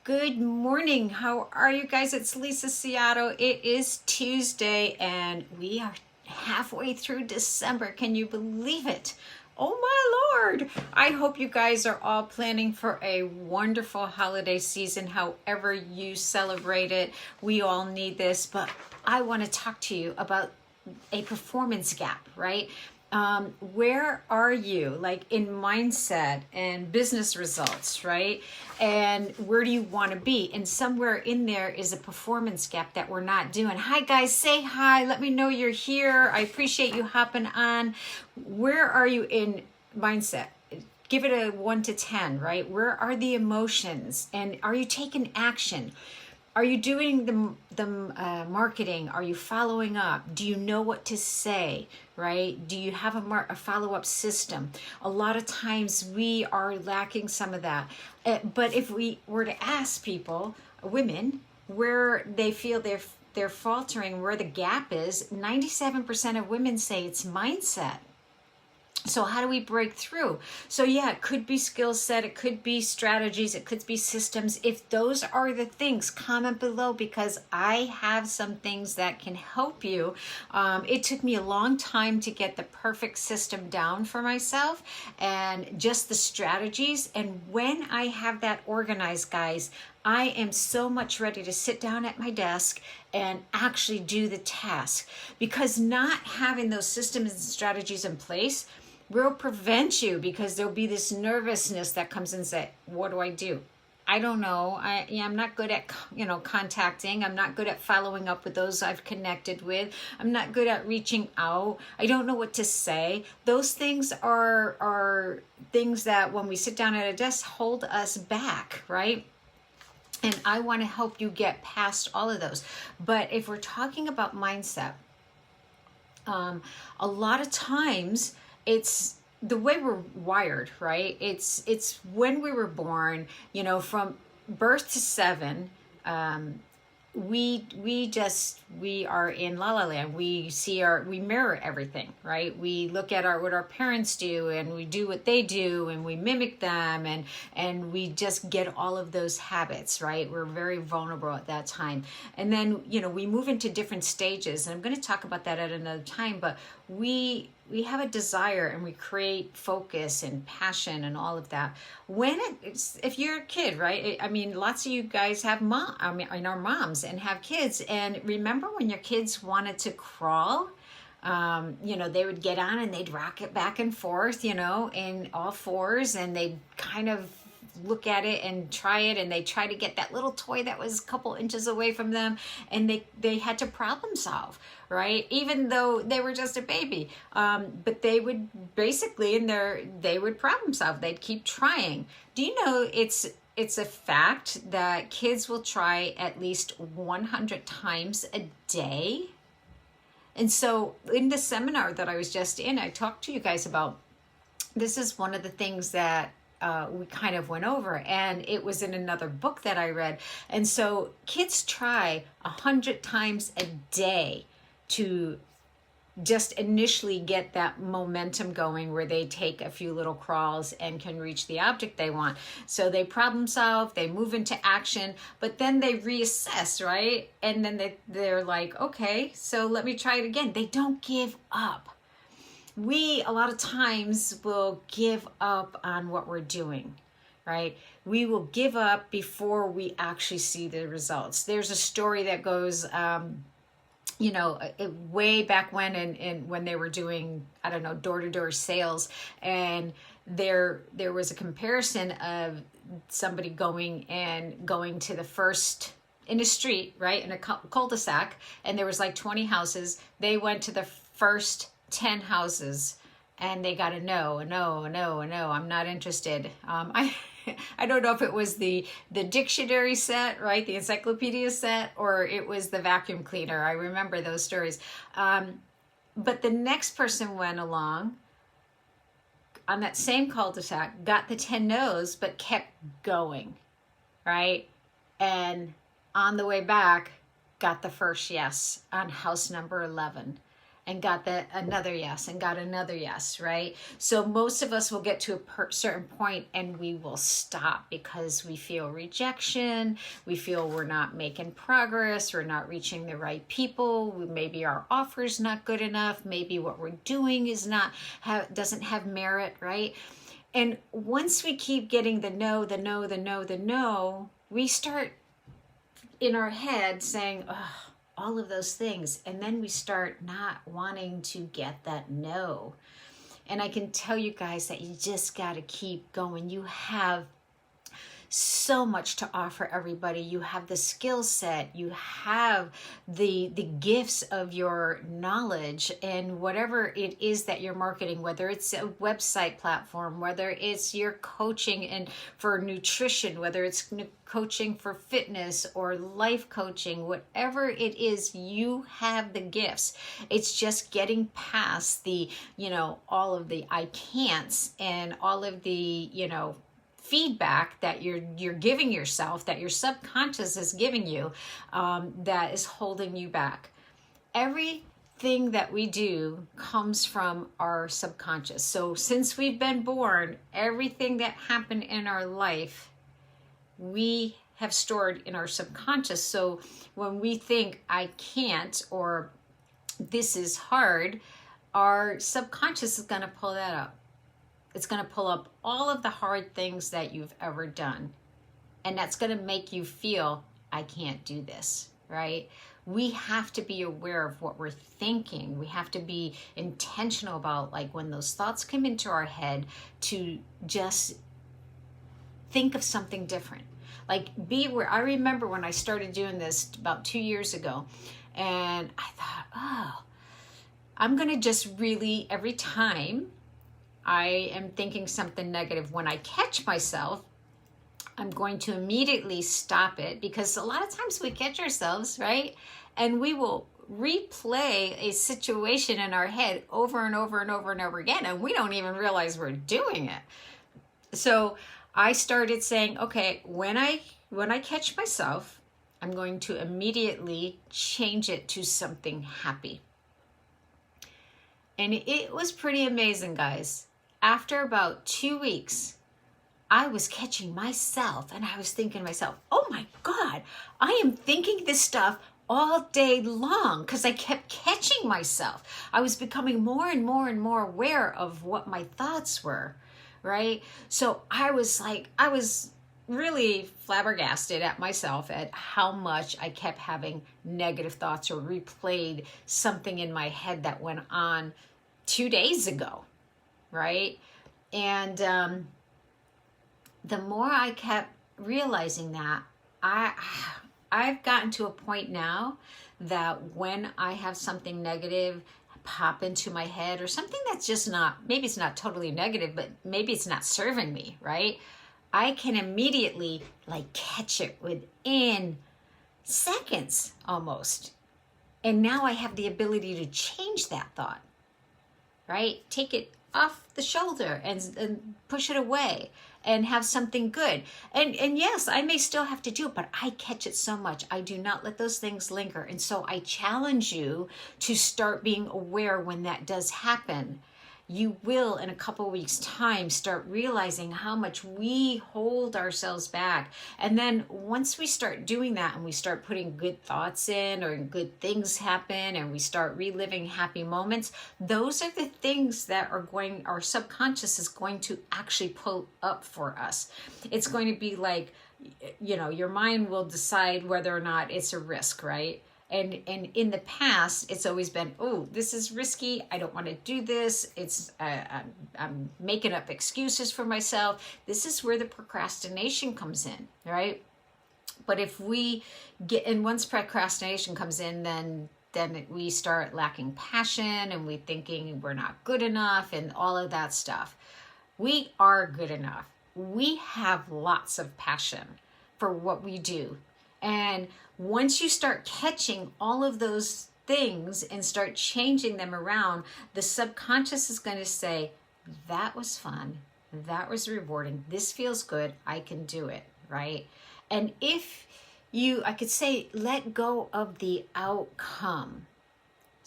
Good morning. How are you guys? It's Lisa Seattle. It is Tuesday and we are halfway through December. Can you believe it? Oh my Lord. I hope you guys are all planning for a wonderful holiday season, however you celebrate it. We all need this, but I want to talk to you about a performance gap, right? Where are you like in mindset and business results, right? And where do you want to be? And somewhere in there is a performance gap that we're not doing. Hi guys, say hi. Let me know you're here. I appreciate you hopping on. Where are you in mindset? Give it a 1 to 10, right? Where are the emotions? And are you taking action? Are you doing the marketing? Are you following up? Do you know what to say, right? Do you have a follow-up system? A lot of times we are lacking some of that. But if we were to ask people, women, where they feel they're faltering, where the gap is, 97% of women say it's mindset. So how do we break through? So yeah, it could be skill set, it could be strategies, it could be systems. If those are the things, comment below because I have some things that can help you. It took me a long time to get the perfect system down for myself and just the strategies. And when I have that organized, guys, I am so much ready to sit down at my desk and actually do the task, because not having those systems and strategies in place will prevent you, because there'll be this nervousness that comes and say, what do I do? I don't know. I'm not good at, contacting. I'm not good at following up with those I've connected with. I'm not good at reaching out. I don't know what to say. Those things are things that when we sit down at a desk hold us back, right? And I want to help you get past all of those. But if we're talking about mindset, a lot of times it's the way we're wired, right? It's when we were born, from birth to 7, we are in la la land. We mirror everything, right? We look at what our parents do and we do what they do and we mimic them, and we just get all of those habits, right? We're very vulnerable at that time. And then, we move into different stages, and I'm going to talk about that at another time, but we have a desire and we create focus and passion and all of that. If you're a kid, right? I mean, lots of you guys have are moms and have kids. And remember when your kids wanted to crawl? They would get on and they'd rock it back and forth, in all fours, and they'd kind of look at it and try it, and they try to get that little toy that was a couple inches away from them, and they had to problem solve, right? Even though they were just a baby, but they would basically they would problem solve. They'd keep trying. Do you know it's a fact that kids will try at least 100 times a day? And so in the seminar that I was just in, I talked to you guys about, this is one of the things that we kind of went over, and it was in another book that I read. And so kids try 100 times a day to just initially get that momentum going, where they take a few little crawls and can reach the object they want. So they problem solve, they move into action, but then they reassess, right? And then they're like, okay, so let me try it again. They don't give up. We, a lot of times, will give up on what we're doing, right? We will give up before we actually see the results. There's a story that goes, way back when they were doing, door-to-door sales, and there was a comparison of somebody going to the first in a street, right, in a cul-de-sac, and there was like 20 houses. They went to the first 10 houses and they got a no. I'm not interested. I don't know if it was the dictionary set, right? The encyclopedia set, or it was the vacuum cleaner. I remember those stories. But the next person went along on that same cul-de-sac, got the 10 no's, but kept going, right? And on the way back, got the first yes on house number 11. and got another yes and got another yes, right? So most of us will get to a certain point and we will stop because we feel rejection, we feel we're not making progress, we're not reaching the right people, maybe our offer's not good enough, maybe what we're doing is not doesn't have merit, right? And once we keep getting the no, the no, the no, the no, we start in our head saying, oh, all of those things. And then we start not wanting to get that no. And I can tell you guys that you just got to keep going. You have so much to offer everybody. You have the skill set, you have the gifts of your knowledge, and whatever it is that you're marketing, whether it's a website platform, whether it's your coaching and for nutrition, whether it's coaching for fitness or life coaching, whatever it is, you have the gifts. It's just getting past the, all of the I can'ts and all of the, feedback that you're giving yourself, that your subconscious is giving you, that is holding you back. Everything that we do comes from our subconscious. So since we've been born, everything that happened in our life, we have stored in our subconscious. So when we think I can't or this is hard, our subconscious is going to pull that up. It's going to pull up all of the hard things that you've ever done. And that's going to make you feel, I can't do this, right? We have to be aware of what we're thinking. We have to be intentional about, like, when those thoughts come into our head, to just think of something different. Like, be aware. I remember when I started doing this about 2 years ago, and I thought, oh, I'm going to just really, every time I am thinking something negative, when I catch myself, I'm going to immediately stop it, because a lot of times we catch ourselves, right? And we will replay a situation in our head over and over and over and over again, and we don't even realize we're doing it. So I started saying, okay, when I catch myself, I'm going to immediately change it to something happy. And it was pretty amazing, guys. After about 2 weeks, I was catching myself and I was thinking to myself, oh my God, I am thinking this stuff all day long, because I kept catching myself. I was becoming more and more and more aware of what my thoughts were, right? So I was really flabbergasted at myself at how much I kept having negative thoughts or replayed something in my head that went on 2 days ago. Right? And the more I kept realizing that, I've gotten to a point now that when I have something negative pop into my head, or something that's just not, maybe it's not totally negative, but maybe it's not serving me, right? I can immediately catch it within seconds almost. And now I have the ability to change that thought, right? Take it off the shoulder and push it away and have something good. And yes, I may still have to do it, but I catch it so much. I do not let those things linger. And so I challenge you to start being aware when that does happen. You will, in a couple of weeks' time, start realizing how much we hold ourselves back. And then once we start doing that and we start putting good thoughts in, or good things happen, and we start reliving happy moments, those are the things that our subconscious is going to actually pull up for us. It's going to be like, your mind will decide whether or not it's a risk, right? And in the past, it's always been, oh, this is risky. I don't want to do this. It's I'm making up excuses for myself. This is where the procrastination comes in, right? But if we and once procrastination comes in, then we start lacking passion, and we thinking we're not good enough, and all of that stuff. We are good enough. We have lots of passion for what we do. And once you start catching all of those things and start changing them around, the subconscious is going to say, that was fun. That was rewarding. This feels good. I can do it, right? And if I could say, let go of the outcome.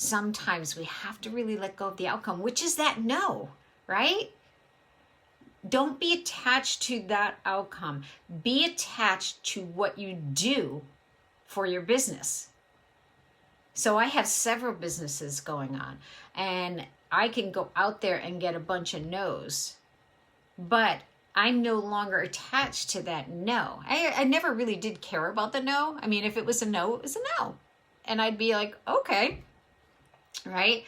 sometimes we have to really let go of the outcome, which is that no, right? Don't be attached to that outcome. Be attached to what you do for your business. So I have several businesses going on, and I can go out there and get a bunch of no's, but I'm no longer attached to that no. I never really did care about the no. I mean, if it was a no, it was a no. And I'd be like, okay, right?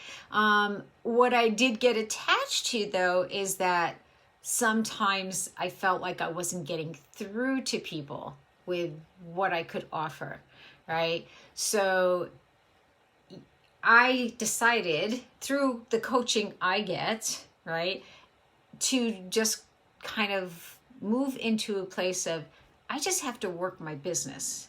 What I did get attached to, though, is that sometimes I felt like I wasn't getting through to people with what I could offer, right? So I decided through the coaching I get, right, to just kind of move into a place of, I just have to work my business,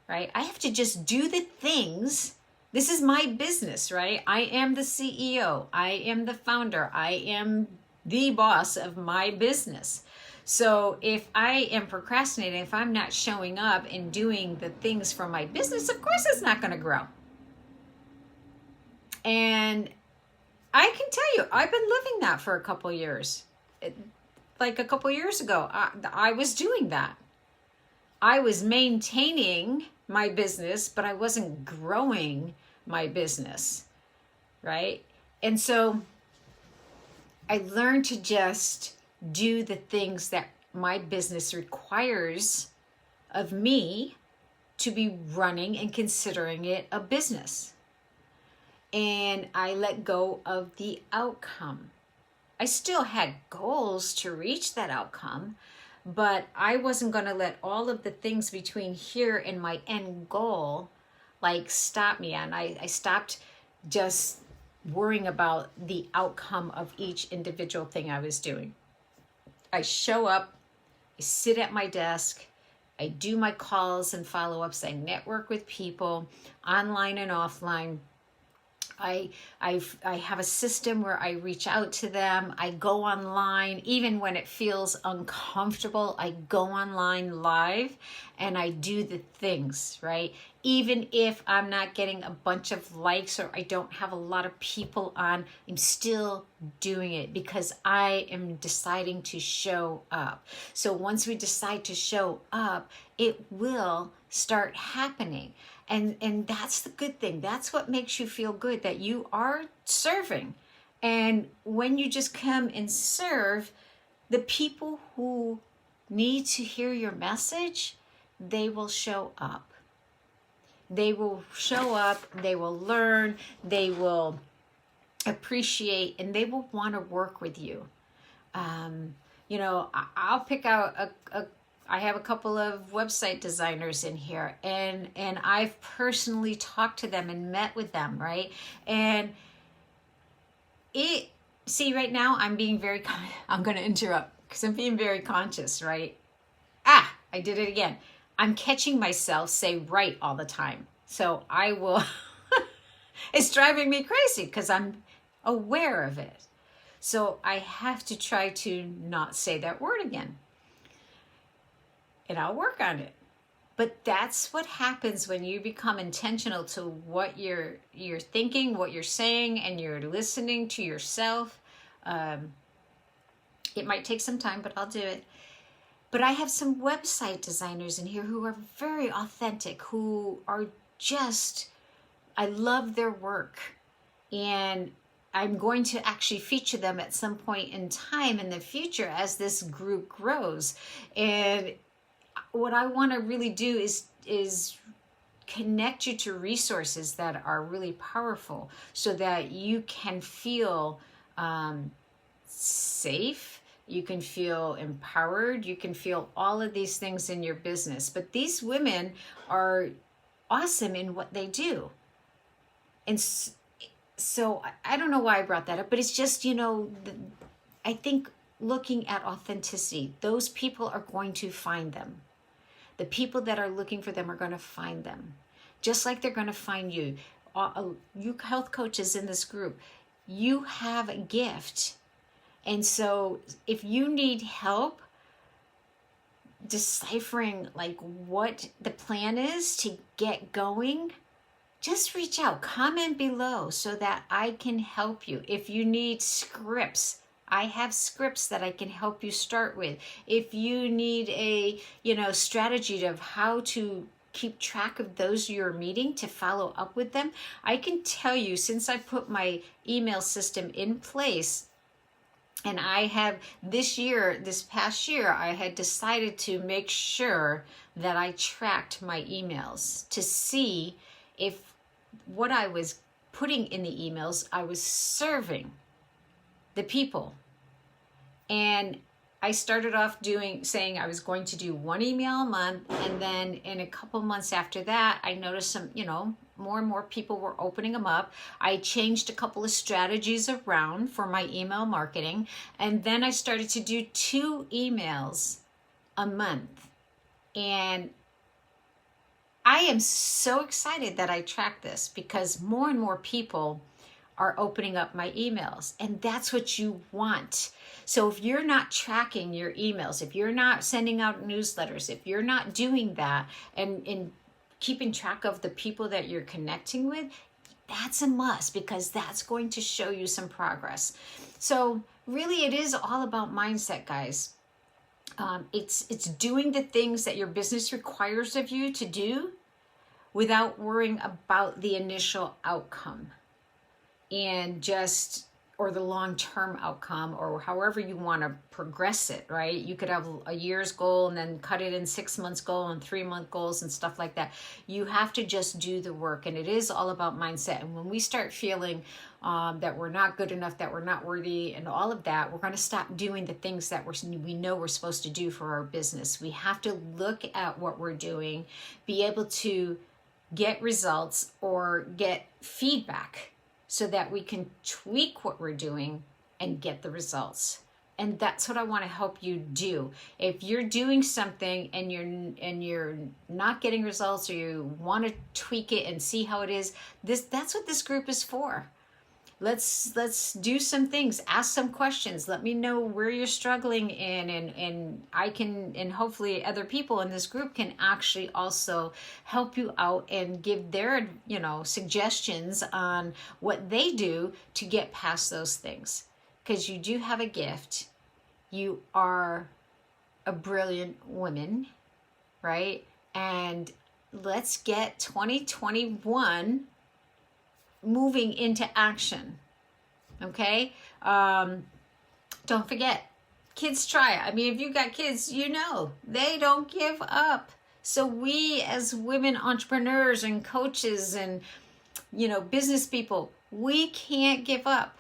right? I have to just do the things. This is my business, right? I am the CEO. I am the founder. I am the boss of my business. So if I am procrastinating, if I'm not showing up and doing the things for my business, of course it's not going to grow. And I can tell you, I've been living that for a couple years. Like a couple years ago, I was doing that. I was maintaining my business, but I wasn't growing my business, right? And so I learned to just do the things that my business requires of me to be running and considering it a business. And I let go of the outcome. I still had goals to reach that outcome, but I wasn't going to let all of the things between here and my end goal like stop me. And I stopped just worrying about the outcome of each individual thing I was doing. I show up, I sit at my desk, I do my calls and follow-ups, I network with people online and offline. I have a system where I reach out to them. I go online, even when it feels uncomfortable, I go online live and I do the things, right? Even if I'm not getting a bunch of likes or I don't have a lot of people on, I'm still doing it because I am deciding to show up. So once we decide to show up, it will start happening. And that's the good thing. That's what makes you feel good, that you are serving. And when you just come and serve, the people who need to hear your message, they will show up. They will show up, they will learn, they will appreciate, and they will want to work with you. I'll pick out I have a couple of website designers in here, and I've personally talked to them and met with them, right? And right now I'm being very, I'm going to interrupt because I'm being very conscious, right? I did it again. I'm catching myself say right all the time. So I will, it's driving me crazy because I'm aware of it. So I have to try to not say that word again. And I'll work on it. But that's what happens when you become intentional to what you're thinking, what you're saying, and you're listening to yourself. It might take some time, but I'll do it. But I have some website designers in here who are very authentic, who are just, I love their work. And I'm going to actually feature them at some point in time in the future as this group grows. And what I want to really do is connect you to resources that are really powerful so that you can feel safe, you can feel empowered, you can feel all of these things in your business. But these women are awesome in what they do. And so I don't know why I brought that up, but it's just, I think looking at authenticity, those people are going to find them. The people that are looking for them are going to find them, just like they're going to find you. You health coaches in this group, you have a gift. And so if you need help deciphering like what the plan is to get going, just reach out, comment below so that I can help you. If you need scripts, I have scripts that I can help you start with. If you need a, strategy of how to keep track of those you're meeting to follow up with them, I can tell you, since I put my email system in place, and I have this past year, I had decided to make sure that I tracked my emails to see if what I was putting in the emails, I was serving the people. And I started off saying I was going to do one email a month. And then in a couple months after that, I noticed some, more and more people were opening them up. I changed a couple of strategies around for my email marketing. And then I started to do 2 emails a month. And I am so excited that I track this, because more and more people are opening up my emails, and that's what you want. So if you're not tracking your emails, if you're not sending out newsletters, if you're not doing that and keeping track of the people that you're connecting with, that's a must, because that's going to show you some progress. So really, it is all about mindset, guys. It's doing the things that your business requires of you to do without worrying about the initial outcome, and or the long-term outcome, or however you want to progress it, right? You could have a year's goal and then cut it in 6 months goal and 3-month goals and stuff like that. You have to just do the work, and it is all about mindset. And when we start feeling that we're not good enough, that we're not worthy, and all of that, we're going to stop doing the things that we know we're supposed to do for our business. We have to look at what we're doing, be able to get results or get feedback, so that we can tweak what we're doing and get the results. And that's what I want to help you do. If you're doing something and you're not getting results, or you want to tweak it and see how it is, that's what this group is for. Let's do some things, ask some questions, let me know where you're struggling in, and I can, and hopefully other people in this group can actually also help you out and give their, suggestions on what they do to get past those things. Because you do have a gift. You are a brilliant woman, right? And let's get 2021 moving into action. Okay? Don't forget, kids try it. I mean, if you got kids, they don't give up. So we as women entrepreneurs and coaches and, business people, we can't give up.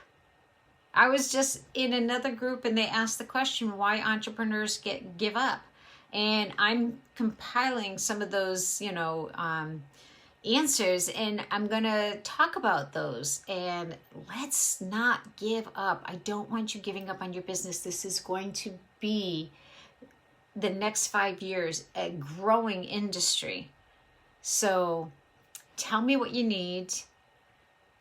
I was just in another group and they asked the question, why entrepreneurs give up? And I'm compiling some of those, answers, and I'm gonna talk about those. And let's not give up. I don't want you giving up on your business. This is going to be the next 5 years a growing industry. So tell me what you need,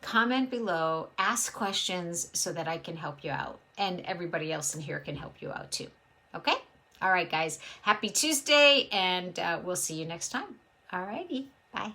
comment below, ask questions so that I can help you out, and everybody else in here can help you out too. Okay? All right, guys. Happy Tuesday, and we'll see you next time. All righty. Bye.